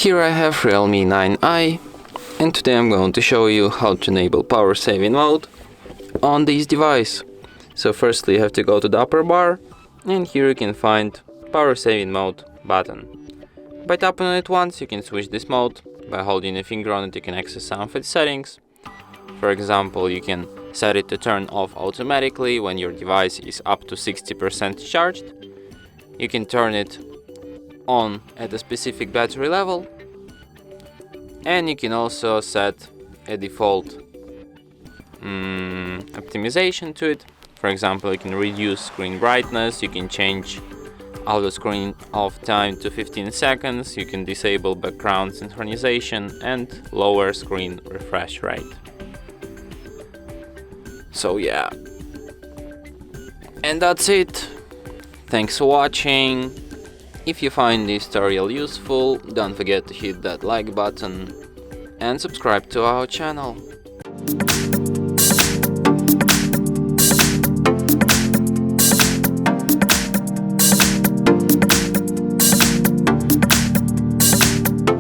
Here I have Realme 9i, and today I'm going to show you how to enable power saving mode on this device. So firstly you have to go to the upper bar, and here you can find power saving mode button. By tapping on it once you can switch this mode. By holding your finger on it you can access some of its settings. For example, you can set it to turn off automatically when your device is up to 60% charged. You can turn it on at a specific battery level, and you can also set a default optimization to it. For example, you can reduce screen brightness, you can change auto screen off time to 15 seconds, you can disable background synchronization and lower screen refresh rate. So yeah, and that's it. Thanks for watching. If you find this tutorial useful, don't forget to hit that like button and subscribe to our channel.